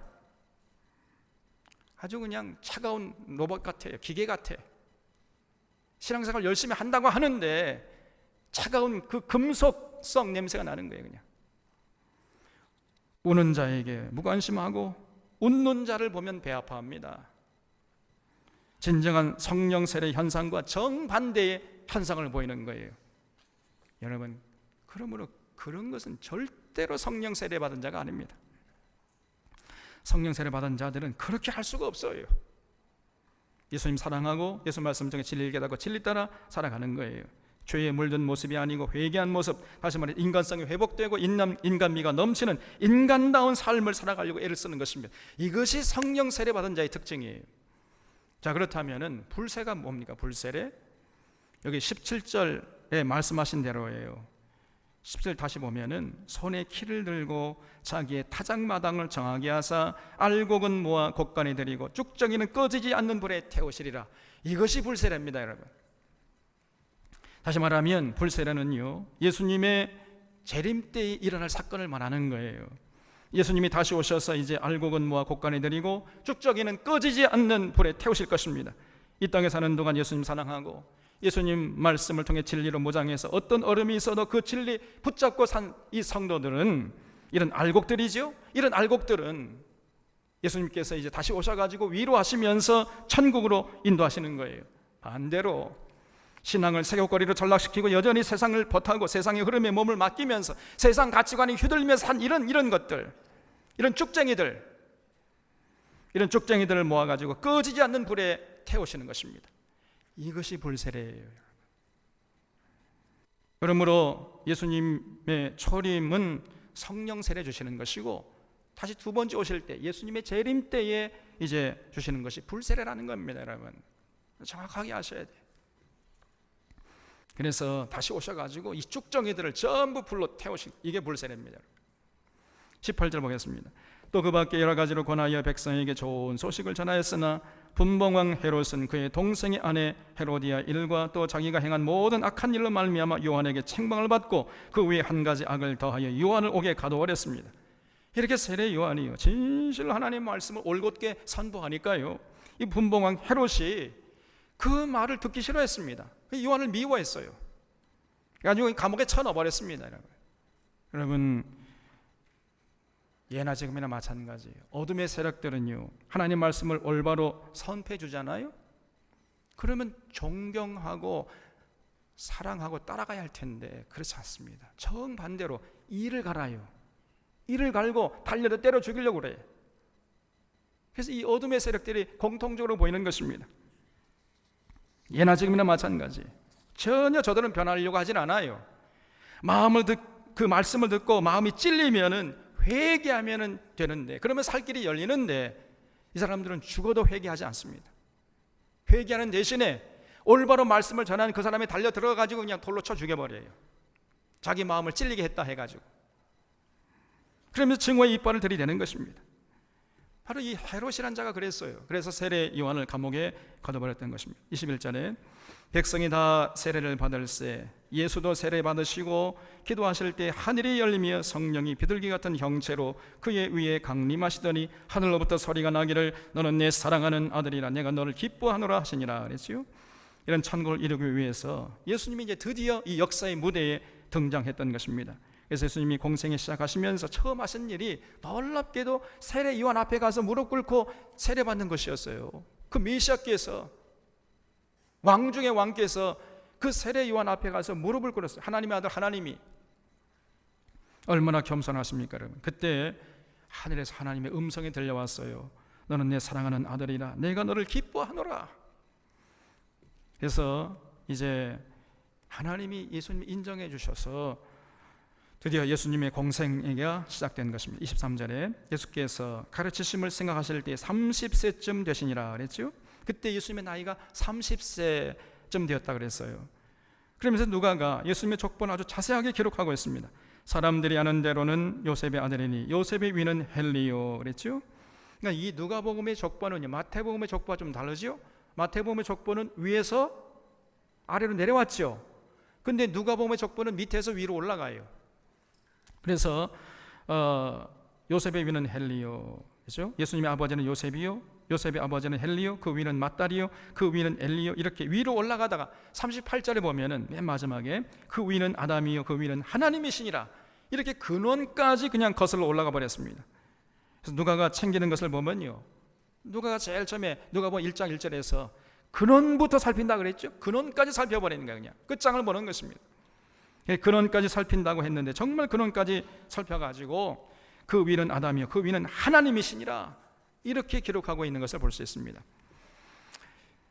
Speaker 1: 아주 그냥 차가운 로봇 같아요. 기계 같아. 신앙생활 열심히 한다고 하는데 차가운 그 금속성 냄새가 나는 거예요. 그냥 우는 자에게 무관심하고 웃는 자를 보면 배 아파합니다. 진정한 성령 세례 현상과 정반대의 현상을 보이는 거예요. 여러분, 그러므로 그런 것은 절대로 성령 세례 받은 자가 아닙니다. 성령 세례 받은 자들은 그렇게 할 수가 없어요. 예수님 사랑하고 예수 말씀 중에 진리를 깨닫고 진리 따라 살아가는 거예요. 죄에 물든 모습이 아니고 회개한 모습, 다시 말해 인간성이 회복되고 인간미가 넘치는 인간다운 삶을 살아가려고 애를 쓰는 것입니다. 이것이 성령 세례 받은 자의 특징이에요. 자, 그렇다면은 불세가 뭡니까? 불세례? 여기 17절에 말씀하신 대로예요. 10절 다시 보면은 손에 키를 들고 자기의 타작마당을 정하게 하사 알곡은 모아 곡간에 들이고 쭉정이는 꺼지지 않는 불에 태우시리라. 이것이 불세례입니다, 여러분. 다시 말하면 불세례는요, 예수님의 재림 때에 일어날 사건을 말하는 거예요. 예수님이 다시 오셔서 이제 알곡은 모아 곡간에 들이고 쭉정이는 꺼지지 않는 불에 태우실 것입니다. 이 땅에 사는 동안 예수님 사랑하고 예수님 말씀을 통해 진리로 모장해서 어떤 얼음이 있어도 그 진리 붙잡고 산 이 성도들은 이런 알곡들이죠. 이런 알곡들은 예수님께서 이제 다시 오셔가지고 위로하시면서 천국으로 인도하시는 거예요. 반대로 신앙을 세귑거리로 전락시키고 여전히 세상을 버타고 세상의 흐름에 몸을 맡기면서 세상 가치관이 휘둘리면서 산 이런 것들, 이런 쭉쟁이들을 모아가지고 꺼지지 않는 불에 태우시는 것입니다. 이것이 불세례예요. 그러므로 예수님의 초림은 성령 세례 주시는 것이고 다시 두 번째 오실 때 예수님의 재림 때에 이제 주시는 것이 불세례라는 겁니다, 여러분. 정확하게 아셔야 돼요. 그래서 다시 오셔가지고 이 쭉정이들을 전부 불로 태우신 이게 불세례입니다. 18절 보겠습니다. 또 그 밖에 여러 가지로 권하여 백성에게 좋은 소식을 전하였으나 분봉왕 헤롯은 그의 동생의 아내 헤로디아 일과 또 자기가 행한 모든 악한 일로 말미암아 요한에게 책망을 받고 그 위에 한 가지 악을 더하여 요한을 옥에 가둬버렸습니다. 이렇게 세례 요한이요 진실 하나님의 말씀을 올곧게 선포하니까요, 이 분봉왕 헤롯이 그 말을 듣기 싫어했습니다. 요한을 미워했어요. 그래가지고 감옥에 쳐넣어버렸습니다. 여러분, 예나 지금이나 마찬가지예요. 어둠의 세력들은요 하나님 말씀을 올바로 선포해 주잖아요. 그러면 존경하고 사랑하고 따라가야 할 텐데 그렇지 않습니다. 정반대로 이를 갈아요. 이를 갈고 달려서 때려 죽이려고 그래요. 그래서 이 어둠의 세력들이 공통적으로 보이는 것입니다. 예나 지금이나 마찬가지. 전혀 저들은 변하려고 하진 않아요. 그 말씀을 듣고 마음이 찔리면은 회개하면은 되는데, 그러면 살 길이 열리는데 이 사람들은 죽어도 회개하지 않습니다. 회개하는 대신에 올바로 말씀을 전하는 그 사람이 달려 들어가지고 그냥 돌로 쳐 죽여버려요. 자기 마음을 찔리게 했다 해가지고. 그러면서 증오의 이빨을 들이대는 것입니다. 바로 이 헤롯이라는 자가 그랬어요. 그래서 세례 요한을 감옥에 가둬버렸던 것입니다. 21절에 백성이 다 세례를 받을세 예수도 세례 받으시고 기도하실 때 하늘이 열리며 성령이 비둘기 같은 형체로 그의 위에 강림하시더니 하늘로부터 소리가 나기를 너는 내 사랑하는 아들이라 내가 너를 기뻐하노라 하시니라 그랬지요. 이런 천국을 이루기 위해서 예수님이 이제 드디어 이 역사의 무대에 등장했던 것입니다. 그래서 예수님이 공생에 시작하시면서 처음 하신 일이 놀랍게도 세례 요한 앞에 가서 무릎 꿇고 세례 받는 것이었어요. 그 메시아께서, 왕 중의 왕께서 그 세례 요한 앞에 가서 무릎을 꿇었어요. 하나님의 아들 하나님이. 얼마나 겸손하십니까 여러분. 그때 하늘에서 하나님의 음성이 들려왔어요. 너는 내 사랑하는 아들이라 내가 너를 기뻐하노라. 그래서 이제 하나님이 예수님을 인정해 주셔서 드디어 예수님의 공생애가 시작된 것입니다. 23절에 예수께서 가르치심을 생각하실 때 30세쯤 되시니라 그랬죠. 그때 예수님의 나이가 30세쯤 되었다 그랬어요. 그러면서 누가가 예수님의 족보를 아주 자세하게 기록하고 있습니다. 사람들이 아는 대로는 요셉의 아들이니 요셉의 위는 헬리요 그랬죠. 그러니까 이 누가복음의 족보는요 마태복음의 족보와 좀 다르죠. 마태복음의 족보는 위에서 아래로 내려왔죠. 근데 누가복음의 족보는 밑에서 위로 올라가요. 그래서 요셉의 위는 헬리요, 그렇죠? 예수님의 아버지는 요셉이요, 요셉의 아버지는 헬리요, 그 위는 맏딸이요, 그 위는 엘리요, 이렇게 위로 올라가다가 38절에 보면은 맨 마지막에 그 위는 아담이요, 그 위는 하나님이시니라, 이렇게 근원까지 그냥 거슬러 올라가 버렸습니다. 그래서 누가가 챙기는 것을 보면요, 누가가 제일 처음에 누가복음 1장 1절에서 근원부터 살핀다 그랬죠. 근원까지 살펴버리는 거예요. 그냥 끝장을 보는 것입니다. 근원까지 살핀다고 했는데 정말 근원까지 살펴가지고 그 위는 아담이요, 그 위는 하나님이시니라, 이렇게 기록하고 있는 것을 볼 수 있습니다.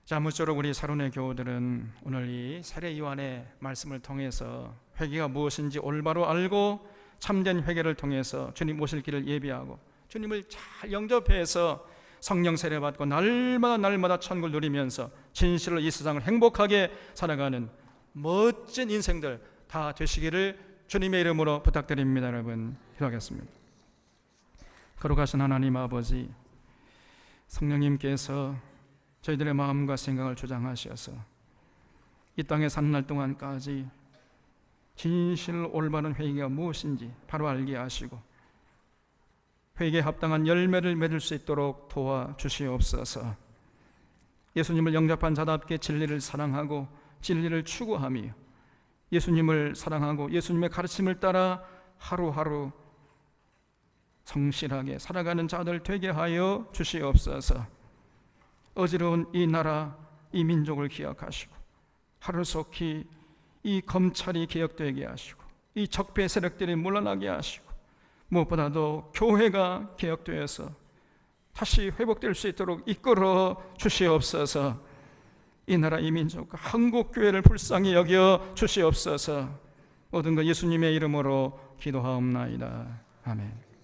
Speaker 1: 자, 아무쪼록 우리 사론의 교우들은 오늘 이 세례 요한의 말씀을 통해서 회개가 무엇인지 올바로 알고 참된 회개를 통해서 주님 오실 길을 예비하고 주님을 잘 영접해서 성령 세례받고 날마다 천국을 누리면서 진실로 이 세상을 행복하게 살아가는 멋진 인생들 다 되시기를 주님의 이름으로 부탁드립니다. 여러분, 기도하겠습니다. 거룩하신 하나님 아버지, 성령님께서 저희들의 마음과 생각을 주장하셔서 이 땅에 사는 날 동안까지 진실 올바른 회개가 무엇인지 바로 알게 하시고 회개에 합당한 열매를 맺을 수 있도록 도와주시옵소서. 예수님을 영접한 자답게 진리를 사랑하고 진리를 추구하며 예수님을 사랑하고 예수님의 가르침을 따라 하루하루 성실하게 살아가는 자들 되게 하여 주시옵소서. 어지러운 이 나라, 이 민족을 기억하시고 하루속히 이 검찰이 개혁되게 하시고 이 적폐 세력들이 물러나게 하시고 무엇보다도 교회가 개혁되어서 다시 회복될 수 있도록 이끌어 주시옵소서. 이 나라 이 민족과 한국교회를 불쌍히 여겨 주시옵소서. 모든 것 예수님의 이름으로 기도하옵나이다. 아멘.